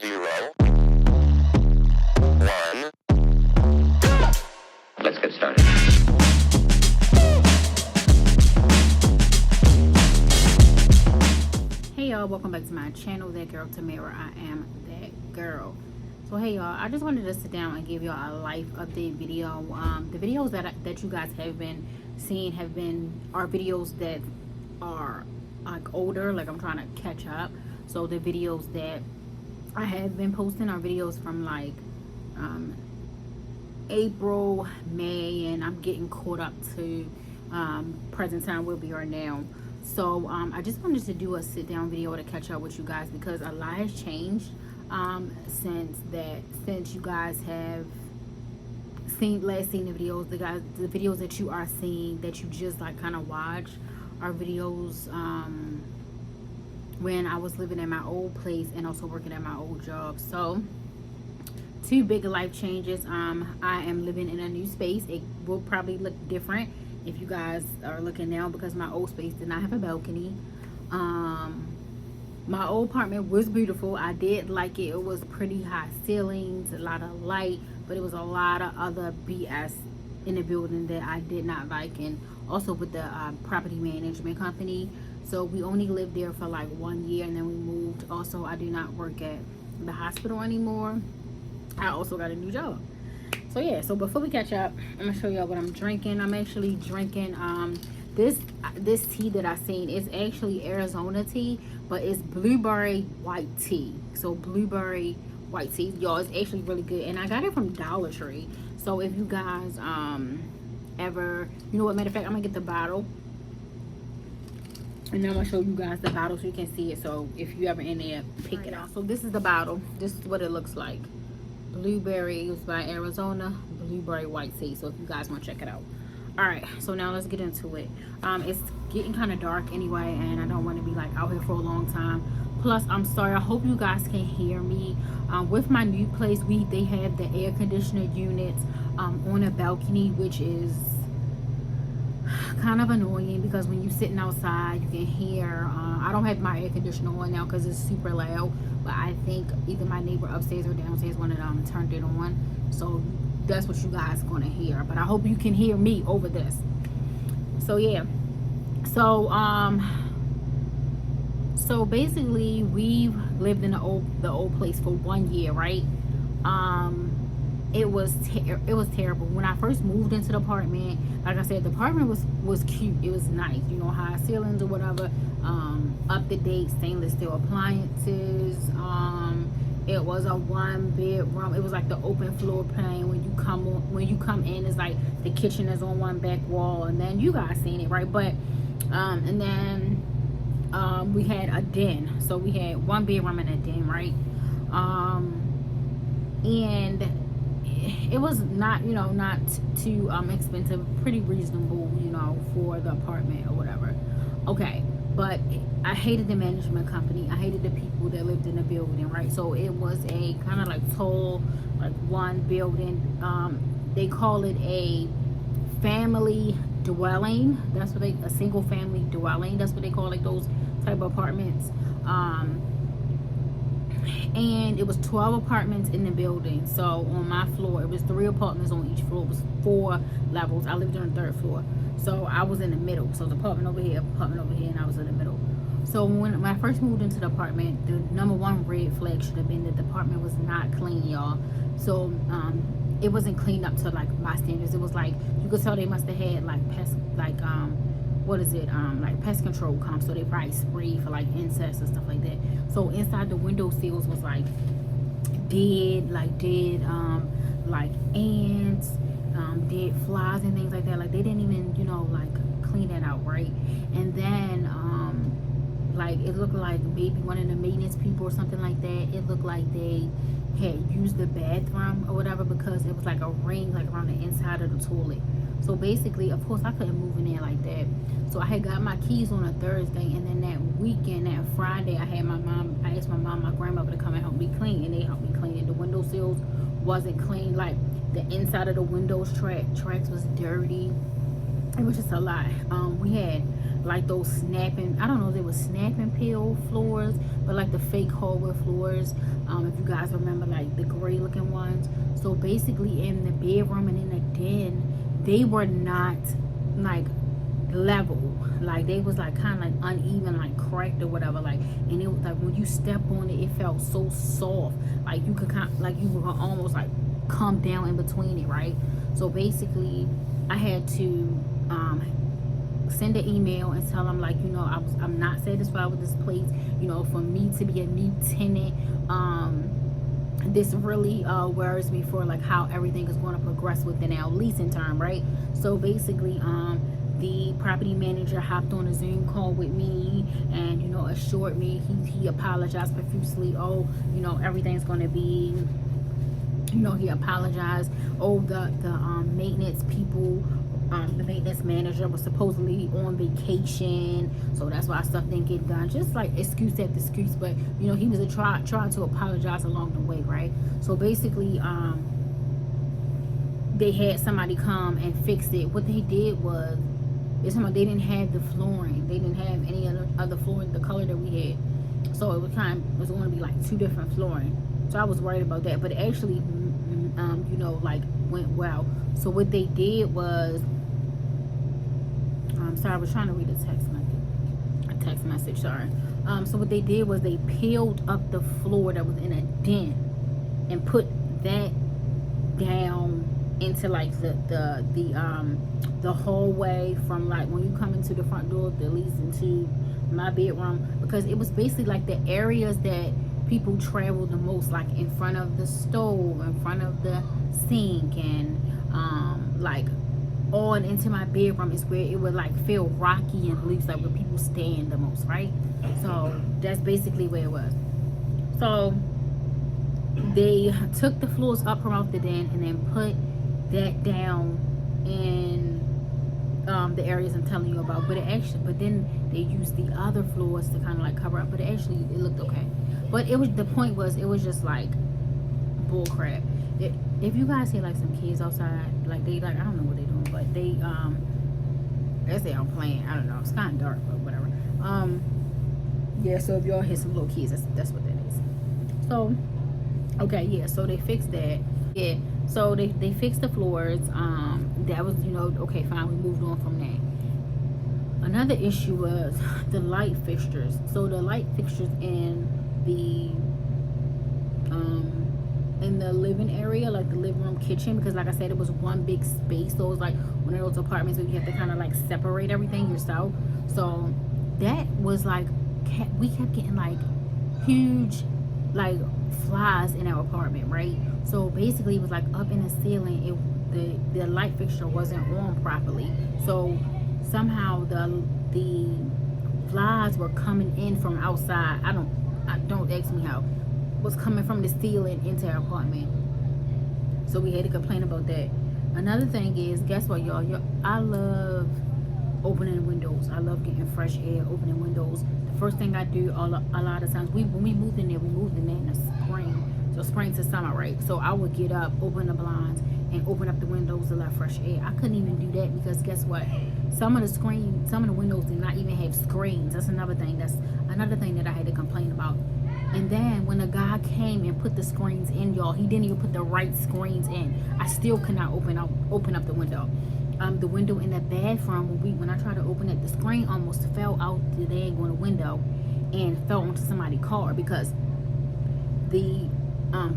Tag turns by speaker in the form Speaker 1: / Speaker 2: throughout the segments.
Speaker 1: 0, 1. Let's get started.
Speaker 2: Hey y'all, welcome back to my channel, That Girl Tamara. I am that girl. So hey y'all, I just wanted to sit down and give y'all a life update video. The videos that you guys have been seeing are videos that are like older, like I'm trying to catch up. So the videos that I have been posting are videos from like April, May, and I'm getting caught up to present time where we are now. So I just wanted to do a sit down video to catch up with you guys because a lot has changed since you guys have seen the videos. The videos that you are seeing that you just like kind of watch are videos when I was living at my old place and also working at my old job. So two big life changes. I am living in a new space. It will probably look different if you guys are looking now because my old space did not have a balcony. My old apartment was beautiful. I did like it. It was pretty high ceilings, a lot of light, but it was a lot of other BS in the building that I did not like, and also with the property management company. So we only lived there for like 1 year and then we moved. Also, I do not work at the hospital anymore. I also got a new job. So yeah, so before we catch up, I'm gonna show y'all what I'm drinking. I'm actually drinking this tea that I seen. It's actually Arizona tea, but it's blueberry white tea. So blueberry white tea, y'all, it's actually really good, and I got it from Dollar Tree. So if you guys ever, you know what, matter of fact, I'm gonna get the bottle and I'm gonna show you guys the bottle so you can see it. So if you ever in there, pick it out. So this is the bottle. This is what it looks like. Blueberry, it was by Arizona, blueberry white tea. So if you guys want to check it out. All right, so now let's get into it. It's getting kind of dark anyway, and I don't want to be like out here for a long time. Plus, I'm sorry, I hope you guys can hear me. With my new place, they have the air conditioner units on a balcony, which is kind of annoying because when you're sitting outside you can hear. I don't have my air conditioner on now because it's super loud, but I think either my neighbor upstairs or downstairs one of them turned it on, so that's what you guys are gonna hear. But I hope you can hear me over this. So yeah, so so basically we've lived in the old place for 1 year, right? It was terrible when I first moved into the apartment. Like I said, the apartment was cute. It was nice, you know, high ceilings or whatever, up to date stainless steel appliances. It was a 1 bedroom. It was like the open floor plan. When you come in, it's like the kitchen is on one back wall, and then you guys seen it, right? But and then we had a den. So we had 1 bedroom and a den, right? And it was not, you know, not too expensive, pretty reasonable, you know, for the apartment or whatever. Okay, but I hated the management company. I hated the people that lived in the building, right? So it was a kind of like tall, like 1 building. They call it a family dwelling. That's what a single family dwelling. That's what they call like those type of apartments. And it was 12 apartments in the building. So on my floor, it was 3 apartments on each floor. It was 4 levels. I lived on the 3rd floor, so I was in the middle. So the apartment over here, and I was in the middle. So when I first moved into the apartment, the #1 red flag should have been that the apartment was not clean, y'all. So it wasn't cleaned up to like my standards. It was like, you could tell they must have had like pest, like like pest control come, so they probably sprayed for like insects and stuff like that. So inside the window sills was like dead like ants, dead flies and things like that. Like they didn't even, you know, like clean that out, right? And then like it looked like maybe one of the maintenance people or something like that. It looked like they had used the bathroom or whatever because it was like a ring like around the inside of the toilet. So basically, of course, I couldn't move in there like that. So I had got my keys on a Thursday, and then that weekend, that Friday, I asked my mom, my grandmother to come and help me clean, and they helped me clean it. The window sills wasn't clean, like the inside of the windows tracks was dirty. It was just a lot. We had like those snapping, I don't know if they were snapping peel floors, but like the fake hardwood floors, if you guys remember, like the gray looking ones. So basically in the bedroom and in the den, they were not like level, like they was like kind of like uneven, like cracked or whatever, like, and it was like when you step on it, it felt so soft, like you could kind of, like you were almost like come down in between it, right? So basically I had to send an email and tell them, like, you know, I'm not satisfied with this place, you know, for me to be a new tenant. This really worries me for like how everything is going to progress within our leasing term, right? So basically the property manager hopped on a Zoom call with me and, you know, assured me, he apologized profusely. Oh, you know, everything's going to be, you know, he apologized. Oh, the maintenance people, the maintenance manager was supposedly on vacation, so that's why stuff didn't get done. Just like excuse after excuse, but you know, he was trying to apologize along the way, right? So basically, they had somebody come and fix it. What they did was, they didn't have the flooring. They didn't have any other flooring the color that we had. So it was going to be like two different flooring. So I was worried about that, but it actually, you know, like went well. So what they did was, sorry, I was trying to read a text message. Sorry. So what they did was they peeled up the floor that was in a den and put that down into like the hallway from like when you come into the front door that leads into my bedroom, because it was basically like the areas that people travel the most, like in front of the stove, in front of the sink, and like on into my bedroom is where it would like feel rocky and loose, like where people stand the most, right? So that's basically where it was. So they took the floors up from off the den and then put that down in the areas I'm telling you about. But then they used the other floors to kind of like cover up, but it looked okay. But the point was, it was just like bull crap. If you guys see like some kids outside, like they like, I don't know what they're doing, but they I guess they are playing. I don't know. It's kind of dark, but whatever. Yeah. So if y'all hear some little kids, that's what that is. So okay, yeah. So they fixed that. Yeah. So they fixed the floors. That was, you know, okay, fine. We moved on from that. Another issue was the light fixtures. So the light fixtures in the living area, like the living room, kitchen, because like I said, it was one big space. So it was like one of those apartments where you have to kind of like separate everything yourself. So that was like, we kept getting like huge like flies in our apartment, right? So basically it was like up in the ceiling. The light fixture wasn't on properly, so somehow the flies were coming in from outside. Don't ask me how. Was coming from the ceiling into our apartment. So we had to complain about that. Another thing is, guess what, y'all? I love opening windows. I love getting fresh air, opening windows. The first thing I do a lot of times, when we moved in there in the spring. So spring to summer, right? So I would get up, open the blinds, and open up the windows to let fresh air. I couldn't even do that because guess what? Some of the windows did not even have screens. That's another thing that I had to complain about. And then when the guy came and put the screens in, y'all, he didn't even put the right screens in. I still could not open up the window. The window in the bathroom, when I tried to open it, the screen almost fell out the daggone window and fell onto somebody's car, because the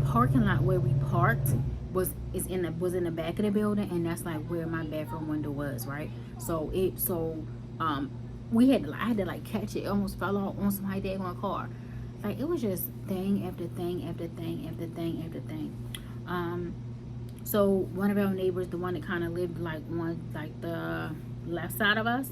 Speaker 2: parking lot where we parked was in the back of the building, and that's like where my bathroom window was, right? So I had to like catch it. It almost fell out on somebody's daggone car. Like, it was just thing after thing after thing after thing after thing. So one of our neighbors, the one that kind of lived like on like the left side of us,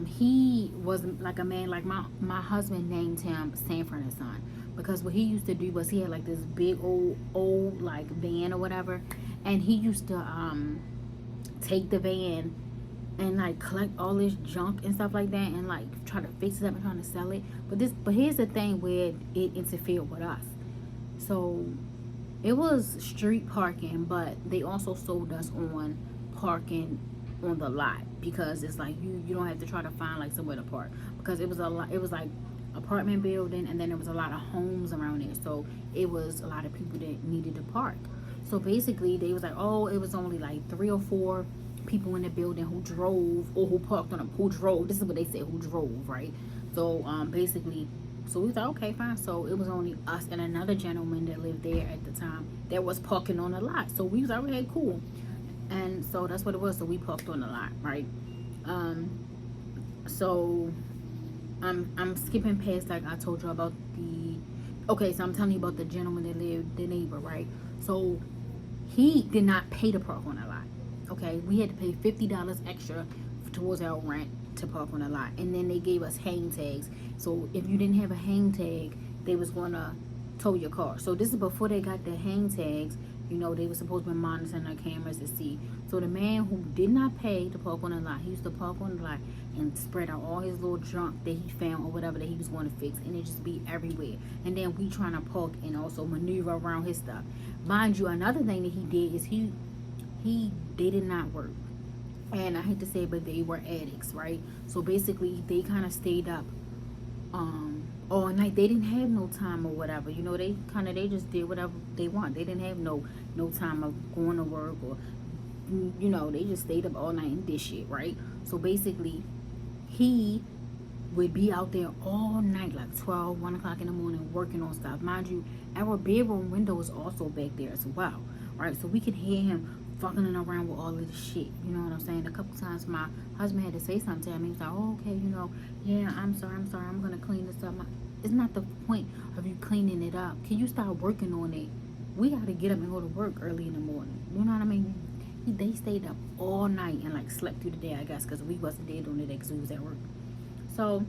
Speaker 2: he was like a man, like my husband named him Sanford and Son, because what he used to do was he had like this big old like van or whatever, and he used to take the van and like collect all this junk and stuff like that, and like try to fix it up and trying to sell it. But here's the thing where it interfered with us. So it was street parking, but they also sold us on parking on the lot, because it's like you don't have to try to find like somewhere to park, because it was a lot. It was like apartment building, and then there was a lot of homes around there, so it was a lot of people that needed to park. So basically they was like, oh, it was only like 3 or 4 people in the building who drove, or who parked on them, who drove, this is what they said, who drove, right? So basically, so we thought, okay, fine. So it was only us and another gentleman that lived there at the time that was parking on the lot. So we was like, okay, cool. And so that's what it was. So we parked on the lot, right? So I'm skipping past, like I told you about the, okay, so I'm telling you about the gentleman that lived, the neighbor, right? So he did not pay to park on the lot. Okay, we had to pay $50 extra towards our rent to park on the lot, and then they gave us hang tags. So if you didn't have a hang tag, they was gonna tow your car. So this is before they got the hang tags. You know, they were supposed to be monitoring their cameras to see. So the man who did not pay to park on the lot, he used to park on the lot and spread out all his little junk that he found or whatever that he was going to fix, and it just be everywhere. And then we trying to park and also maneuver around his stuff. Mind you, another thing that he did is they did not work. And I hate to say it, but they were addicts, right? So basically they kind of stayed up all night. They didn't have no time or whatever, you know. They just did whatever they want. They didn't have no time of going to work, or you know, they just stayed up all night and did shit, right? So basically he would be out there all night, like 12, 1 o'clock in the morning, working on stuff. Mind you, our bedroom window was also back there as well, right? So we could hear him fucking around with all of this shit, you know what I'm saying? A couple times my husband had to say something to him. He was like, oh, okay, you know, yeah, I'm sorry, I'm gonna clean this up. It's not the point of you cleaning it up. Can you start working on it? We gotta get up and go to work early in the morning, you know what I mean? They stayed up all night and like slept through the day, I guess, because we wasn't there during the day because we was at work. So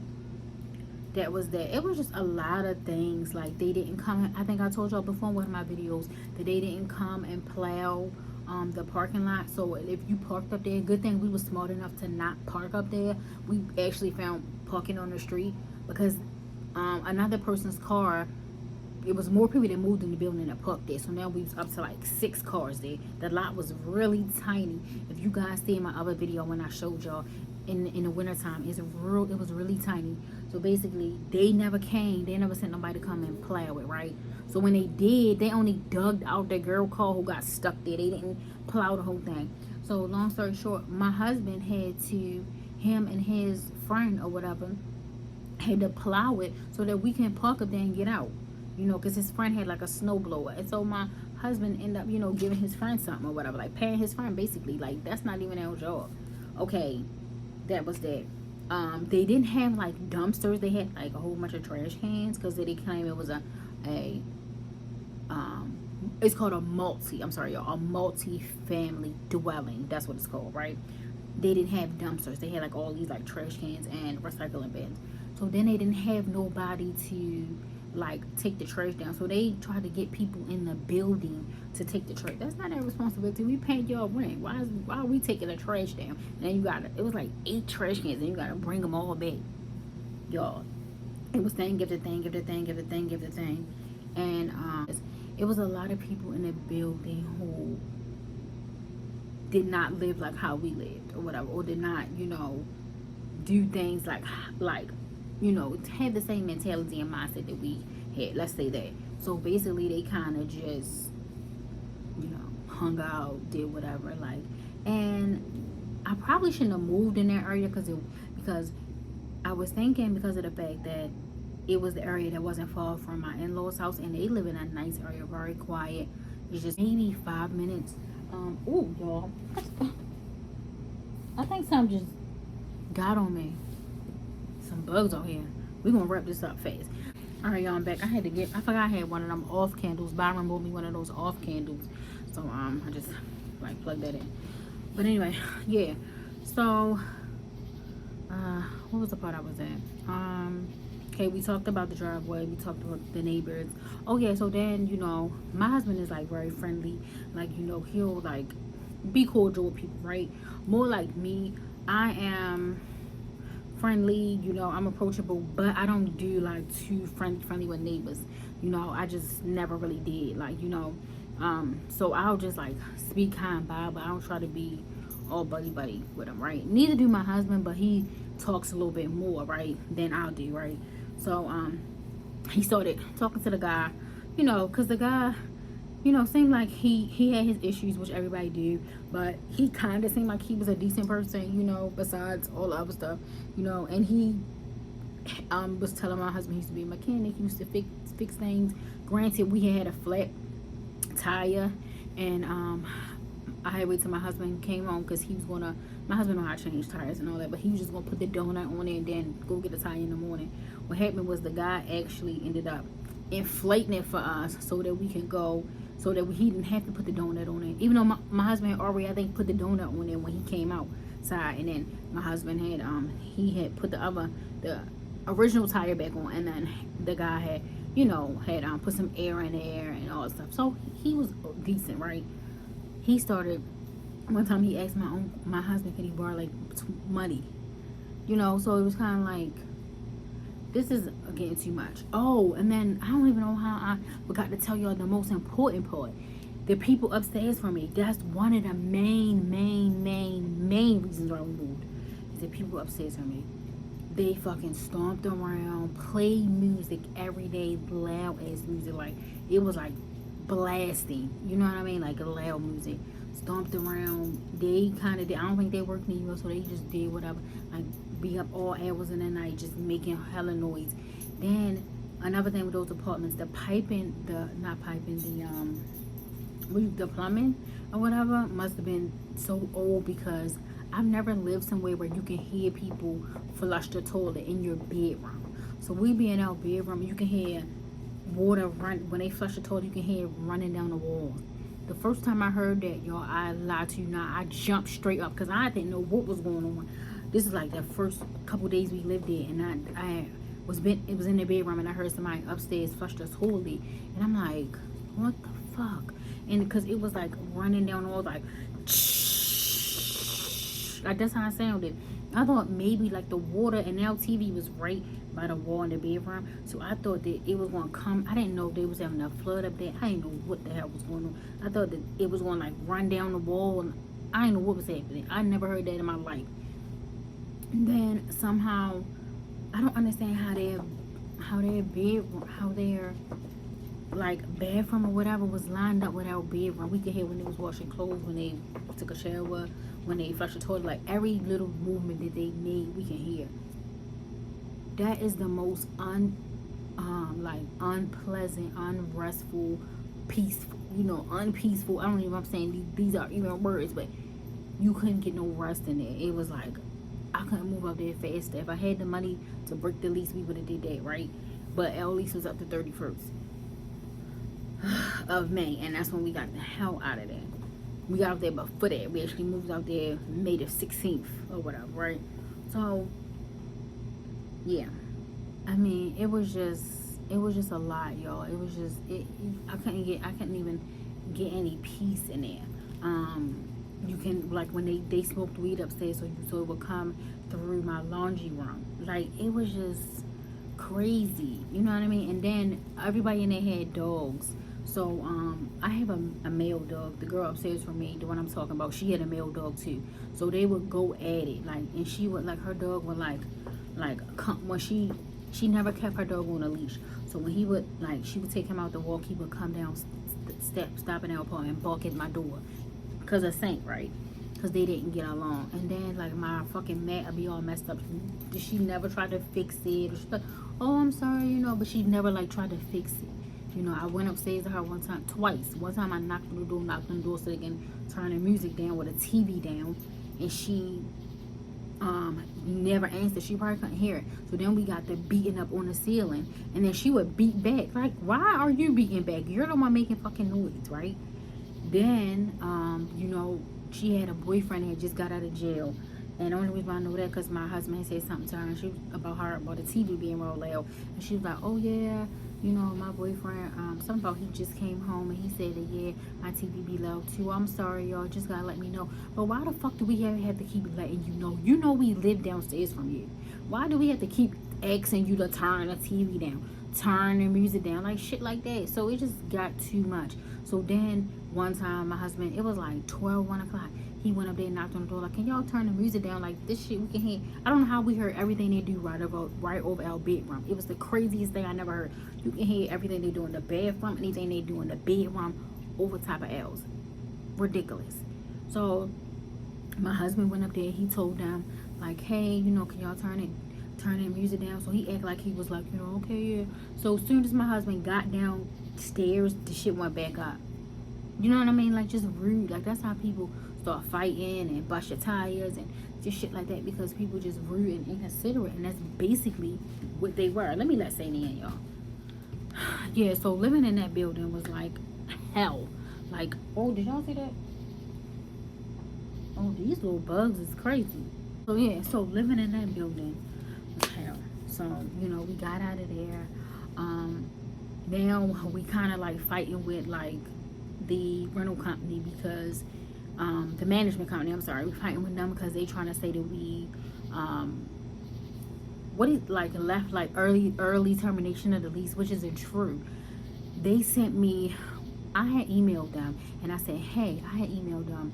Speaker 2: that was that. It was just a lot of things. Like, they didn't come, I think I told y'all before in one of my videos that they didn't come and plow the parking lot. So if you parked up there, good thing we was smart enough to not park up there. We actually found parking on the street, because another person's car, it was more people that moved in the building that parked there. So now we was up to like 6 cars there. The lot was really tiny. If you guys see in my other video when I showed y'all in the wintertime, it was really tiny. So basically they never came, they never sent nobody to come and plow it, right? So when they did, they only dug out that girl car who got stuck there. They didn't plow the whole thing. So long story short, my husband had to, him and his friend or whatever, had to plow it so that we can park up there and get out, you know, because his friend had like a snow blower. And so my husband ended up, you know, giving his friend something or whatever, like paying his friend basically. Like, that's not even our job. Okay, that was that. They didn't have like dumpsters. They had like a whole bunch of trash cans, because they claim it was a it's called a multi-family dwelling. That's what it's called, right? They didn't have dumpsters. They had like all these like trash cans and recycling bins. So then they didn't have nobody to like take the trash down. So they tried to get people in the building to take the trash. That's not our responsibility. We paid y'all rent. Why are we taking the trash down? And then it was like 8 trash cans, and you gotta bring them all back, y'all. It was thing, give the thing, give the thing, give the thing, give the thing. And it was a lot of people in the building who did not live like how we lived or whatever, or did not, you know, do things like you know, have the same mentality and mindset that we had, let's say that. So basically they kind of just, you know, hung out, did whatever, like. And I probably shouldn't have moved in that area, because I was thinking, because of the fact that it was the area that wasn't far from my in-laws' house, and they live in a nice area, very quiet. It's just maybe 5 minutes. Oh, y'all, I think something just got on me. Some bugs on here. We're gonna wrap this up fast. All right, y'all, I'm back. I forgot I had one of them off candles. Byron bought me one of those off candles, so I just like plugged that in. But anyway, yeah. So what was the part I was at? Okay, we talked about the driveway, we talked about the neighbors. Oh yeah, so then, you know, my husband is like very friendly. Like, you know, he'll like be cordial with people, right? More like me. I am friendly, you know, I'm approachable, but I don't do like too friendly with neighbors. You know, I just never really did, like, you know. So I'll just like speak kind by, but I don't try to be all buddy with him, right? Neither do my husband, but he talks a little bit more, right, than I do, right? So he started talking to the guy, you know, because the guy, you know, seemed like he had his issues, which everybody do, but he kind of seemed like he was a decent person, you know, besides all the other stuff, you know. And he was telling my husband he used to be a mechanic, he used to fix things. Granted, we had a flat tire, and I had to wait till my husband came home, because he was gonna, my husband know how to change tires and all that, but he was just gonna put the donut on it and then go get the tire in the morning. What happened was the guy actually ended up inflating it for us so that we can go, so that he didn't have to put the donut on it, even though my husband had already, I think, put the donut on it when he came outside. And then my husband had he had put the original tire back on, and then the guy had, you know, had put some air in there and all that stuff. So he was decent, right? He started, one time he asked my husband, could he borrow like money, you know? So it was kind of like, this is getting too much. Oh, and then I don't even know how I forgot to tell y'all the most important part. The people upstairs from me, that's one of the main reasons why we moved, is the people upstairs from me. They fucking stomped around, played music every day, loud ass music. Like, it was like blasting, you know what I mean? Like loud music. Stomped around. They kind of did, I don't think they worked neither, so they just did whatever. Like, be up all hours in the night just making hella noise. Then another thing with those apartments, the plumbing or whatever must have been so old, because I've never lived somewhere where you can hear people flush the toilet in your bedroom. So we be in our bedroom, you can hear water run. When they flush the toilet, you can hear it running down the wall. The first time I heard that, y'all, I lied to you not, I jumped straight up, because I didn't know what was going on. This is like the first couple days we lived there, and it was in the bedroom, and I heard somebody upstairs flush the toilet, and I'm like, what the fuck? And because it was like running down the wall, like that's how it sounded. I thought maybe like the water, and now TV was right by the wall in the bedroom, so I thought that it was gonna come. I didn't know they was having a flood up there. I didn't know what the hell was going on. I thought that it was gonna like run down the wall, and I didn't know what was happening. I never heard that in my life. And then somehow, I don't understand how their like bathroom or whatever was lined up with our bedroom. We could hear when they was washing clothes, when they took a shower, when they flushed the toilet. Like every little movement that they made, we can hear. That is the most unpleasant, unrestful, peaceful, you know, unpeaceful. I don't even know if I'm saying these are even words, but you couldn't get no rest in there. It was like, I couldn't move up there fast. If I had the money to break the lease, we would have did that, right? But our lease was up to 31st of May, and that's when we got the hell out of there. We got out there before that. We actually moved out there May the 16th or whatever, right? So yeah, I mean, it was just a lot, y'all. It was just I couldn't even get any peace in there. You can, like, when they smoked weed upstairs, so it would come through my laundry room. Like, it was just crazy, you know what I mean? And then everybody in there had dogs. So I have a male dog. The girl upstairs from me, the one I'm talking about, she had a male dog too. So they would go at it, like, and she would, like, her dog would when she never kept her dog on a leash. So when he would, like, she would take him out to walk, he would come down stop in our apartment and bark at my door. Because of Saint, right? Because they didn't get along. And then, like, my fucking mat would be all messed up. She never tried to fix it. Or she's like, oh, I'm sorry, you know. But she never, like, tried to fix it. You know, I went upstairs to her twice. One time I knocked on the door so they can turn the music down with a TV down. And she never answered. She probably couldn't hear it. So then we got the beating up on the ceiling. And then she would beat back. Like, why are you beating back? You're the one making fucking noise, right? Then, you know, she had a boyfriend that had just got out of jail. And the only reason I know that because my husband said something to her, and about the TV being real loud. And she was like, oh yeah, you know, my boyfriend, something about he just came home and he said that, yeah, my TV be loud too. I'm sorry, y'all, just gotta let me know. But why the fuck do we have to keep letting you know? You know we live downstairs from you. Why do we have to keep asking you to turn the TV down, turn the music down, like shit like that? So it just got too much. So then one time my husband, it was like 1 o'clock, He went up there and knocked on the door like, can y'all turn the music down? Like, this shit we can hear. I don't know how we heard everything they do right over our bedroom. It was the craziest thing I never heard. You can hear everything they do in the bathroom, anything they do in the bedroom over top of ours. Ridiculous. So my husband went up there. He told them like, hey, you know, can y'all turn the music down? So he acted like he was like, you know, okay, yeah. So as soon as my husband got downstairs, the shit went back up. You know what I mean? Like, just rude. Like, that's how people start fighting and bust your tires and just shit like that, because people just rude and inconsiderate, and that's basically what they were. Let me let Sadie in, y'all. Yeah, so living in that building was like hell. Like, oh, did y'all see that? Oh, these little bugs is crazy. So yeah, so living in that building was hell. So, you know, we got out of there. Now we kind of like fighting with like the rental company, because the management company, I'm sorry, we're fighting with them because they trying to say that we left like early termination of the lease, which isn't true. They sent me, I had emailed them and I said, hey, I had emailed them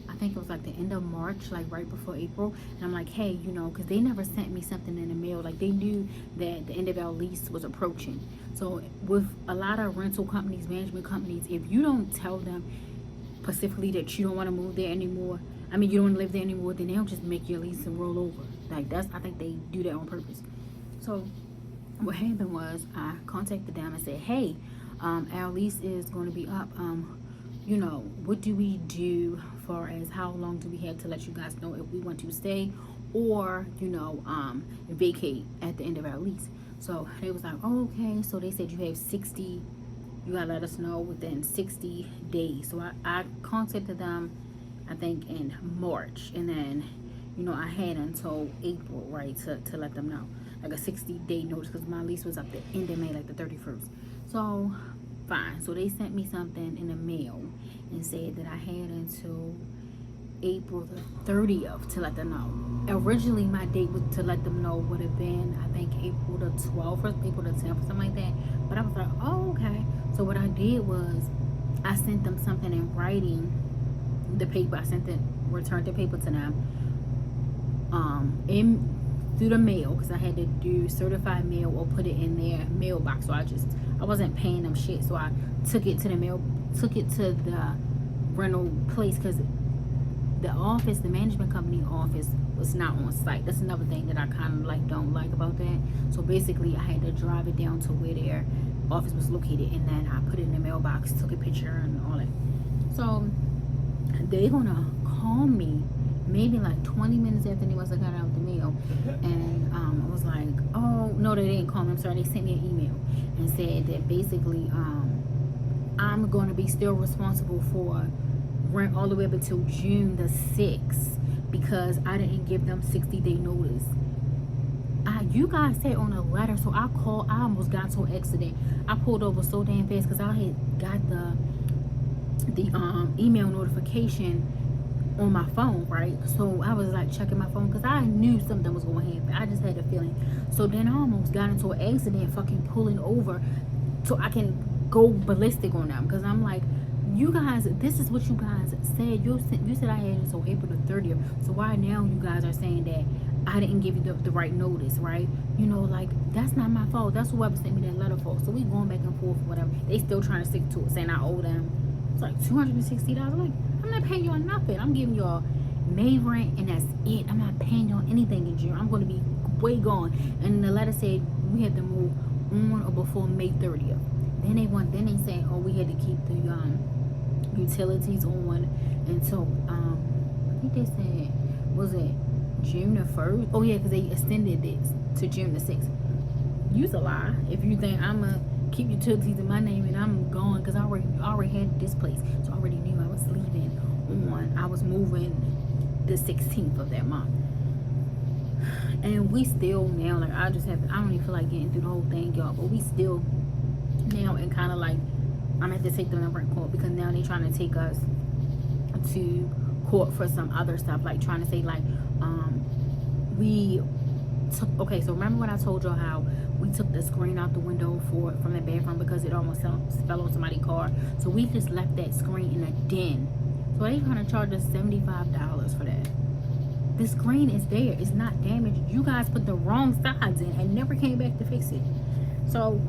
Speaker 2: I think it was like the end of March, like right before April, and I'm like, hey, you know, because they never sent me something in the mail. Like, they knew that the end of our lease was approaching. So with a lot of rental companies, management companies, if you don't tell them specifically that you don't want to move there anymore, I mean, you don't want to live there anymore, then they'll just make your lease and roll over. Like, that's, I think they do that on purpose. So what happened was I contacted them and said, hey, our lease is going to be up. You know, what do we do far as how long do we have to let you guys know if we want to stay or, you know, vacate at the end of our lease? So they was like, oh, okay. So they said you have 60, you gotta let us know within 60 days. So I contacted them, I think in March, and then, you know, I had until April, right, to let them know, like a 60-day notice, because my lease was up the end of May, like the 31st. So fine. So they sent me something in the mail and said that I had until April the 30th to let them know. Originally, my date to let them know would have been, I think, April the 12th or April the 10th or something like that. But I was like, oh, okay. So what I did was I sent them something in writing, the paper. I returned the paper to them through the mail, because I had to do certified mail or put it in their mailbox. So I wasn't paying them shit. So I took it to the rental place, because the management company office was not on site. That's another thing that I kind of like don't like about that. So basically I had to drive it down to where their office was located, and then I put it in the mailbox, took a picture and all that. So they're gonna call me maybe like 20 minutes after they must have got out the mail, and I was like, oh no, they didn't call me, I'm sorry. They sent me an email and said that basically I'm going to be still responsible for rent all the way up until June the 6th, because I didn't give them 60-day notice. You guys said on a letter, so I almost got into an accident. I pulled over so damn fast because I had got the email notification on my phone, right? So I was like checking my phone because I knew something was going to happen. I just had a feeling. So then I almost got into an accident fucking pulling over so I can go ballistic on them, because I'm like, you guys, this is what you guys said. You said I had until April the 30th. So why now you guys are saying that I didn't give you the right notice, right? You know, like, that's not my fault. That's whoever sent me that letter for. So we going back and forth or whatever. They still trying to stick to it, saying I owe them, it's like $260. Like, I'm not paying y'all nothing. I'm giving y'all May rent and that's it. I'm not paying y'all anything in June. I'm going to be way gone. And the letter said we had to move on or before May 30th. Then they say, oh, we had to keep the utilities on until I think they said, was it June the 1st? Oh yeah, because they extended this to June the 6th. You's a lie if you think I'm gonna keep utilities in my name and I'm gone, because I already had this place, so I already knew I was leaving I was moving the 16th of that month. And we still now, like, I don't even feel like getting through the whole thing, y'all, but we still now, and kind of like I'm gonna have to take them to rent court, because now they trying to take us to court for some other stuff, like trying to say like we took, okay, so remember when I told y'all how we took the screen out the window from the bathroom because it almost fell on somebody's car? So we just left that screen in a den. So So they trying to charge us $75 for that. The screen is there, it's not damaged. You guys put the wrong sides in and never came back to fix it. So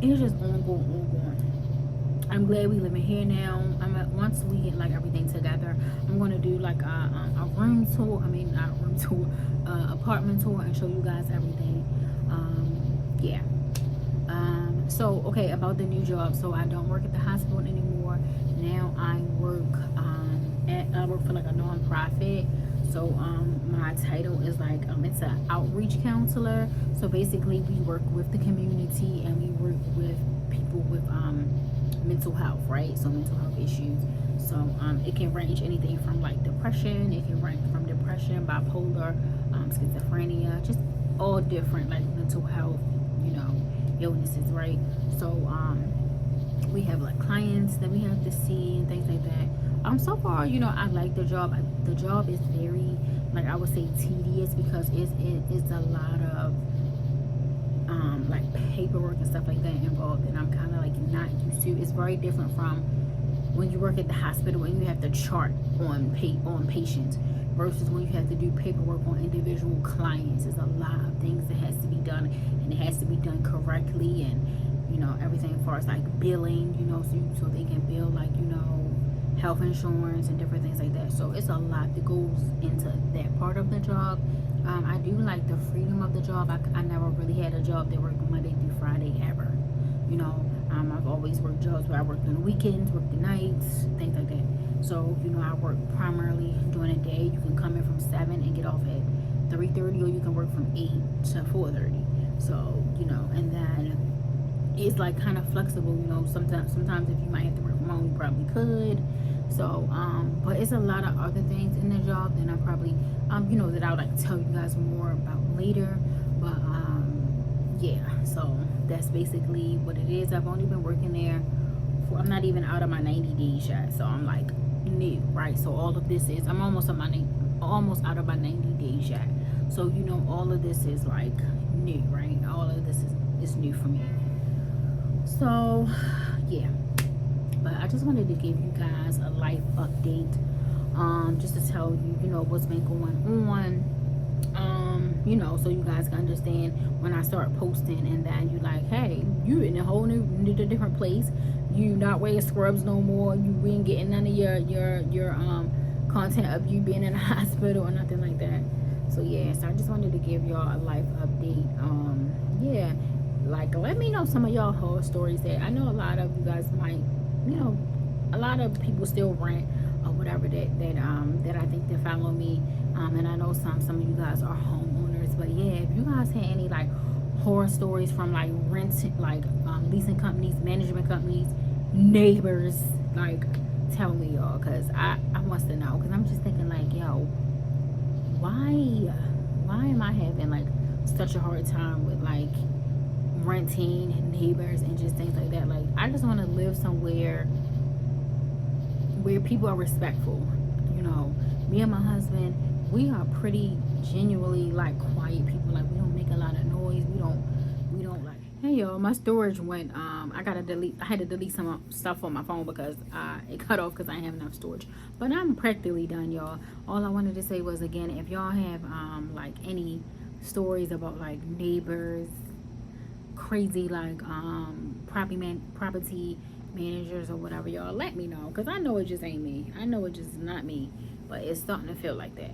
Speaker 2: it's just ongoing. I'm glad we living here now. Once we get like everything together, I'm gonna do like a room tour. I mean, not a room tour, apartment tour, and show you guys everything. Yeah. So okay, about the new job. So I don't work at the hospital anymore. Now I work I work for like a non-profit. So my title is like it's an outreach counselor. So basically we work with the community and we work with people with mental health, right? So mental health issues. So it can range anything from like depression, it can range from depression, bipolar, schizophrenia, just all different like mental health, you know, illnesses, right? So we have like clients that we have to see and things like that. So far, you know, I like the job. The job is very, like I would say, tedious because it's a lot of like paperwork and stuff like that involved, and I'm kind of like not used to. It's very different from when you work at the hospital and you have to chart on patients versus when you have to do paperwork on individual clients. There's a lot of things that has to be done, and it has to be done correctly, and you know, everything as far as like billing, you know, so they can bill like, you know, health insurance and different things like that. So it's a lot that goes into that part of the job. I do like the freedom of the job. I never really had a job that worked Monday through Friday ever, you know. I've always worked jobs where I worked on the weekends, worked the nights, things like that. So you know, I work primarily during the day. You can come in from 7 and get off at 3:30, or you can work from 8 to 4:30. So you know, and then it's like kind of flexible, you know. Sometimes if you might have to work from home, you probably could. So but it's a lot of other things in the job that I probably you know, that I would like to tell you guys more about later. But yeah, so that's basically what it is. I've only been working there for, I'm not even out of my 90 days yet, so I'm like new, right? So all of this is, I'm almost out of my 90 days yet. So you know, all of this is like new, right? All of this is new for me. So yeah, but I just wanted to give you guys a life update, just to tell you, you know, what's been going on, you know, so you guys can understand when I start posting, and then you like, hey, you in a whole new different place, you not wearing scrubs no more, you ain't getting none of your content of you being in a hospital or nothing like that. So yeah, so I just wanted to give y'all a life update. Yeah, like let me know some of y'all horror stories. That I know a lot of you guys might, you know, a lot of people still rent or whatever that I think that follow me, and I know some of you guys are homeowners. But yeah, if you guys had any like horror stories from like renting, like leasing companies, management companies, neighbors, like tell me, y'all, because I wants to know, because I'm just thinking like, yo, why am I having like such a hard time with like renting, neighbors, and just things like that. Like I just want to live somewhere where people are respectful. You know, me and my husband, we are pretty genuinely like quiet people. Like we don't make a lot of noise. We don't like, hey y'all, my storage went, I had to delete some stuff on my phone because it cut off because I didn't have enough storage. But I'm practically done, y'all. All I wanted to say was, again, if y'all have like any stories about like neighbors, crazy like property managers or whatever, y'all let me know, because I know it just ain't me. I know it just not me, but it's starting to feel like that.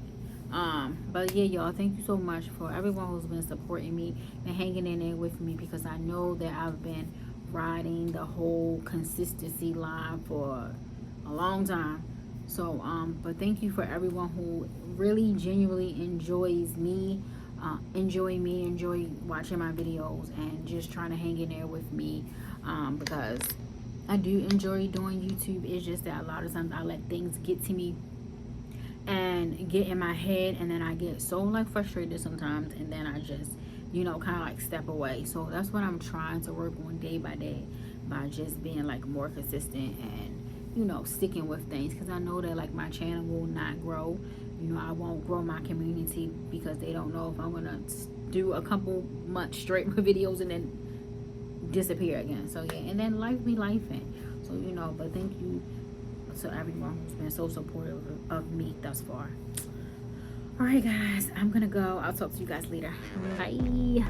Speaker 2: But yeah, y'all, thank you so much for everyone who's been supporting me and hanging in there with me, because I know that I've been riding the whole consistency line for a long time. So but thank you for everyone who really genuinely enjoy watching my videos and just trying to hang in there with me, because I do enjoy doing YouTube. It's just that a lot of times I let things get to me and get in my head, and then I get so like frustrated sometimes, and then I just, you know, kind of like step away. So that's what I'm trying to work on day by day, by just being like more consistent and, you know, sticking with things, because I know that like my channel will not grow. You know, I won't grow my community because they don't know if I'm gonna do a couple months straight with videos and then disappear again. So yeah, and then life be lifing. So, you know, but thank you to everyone who's been so supportive of me thus far. All right, guys, I'm gonna go. I'll talk to you guys later. Bye.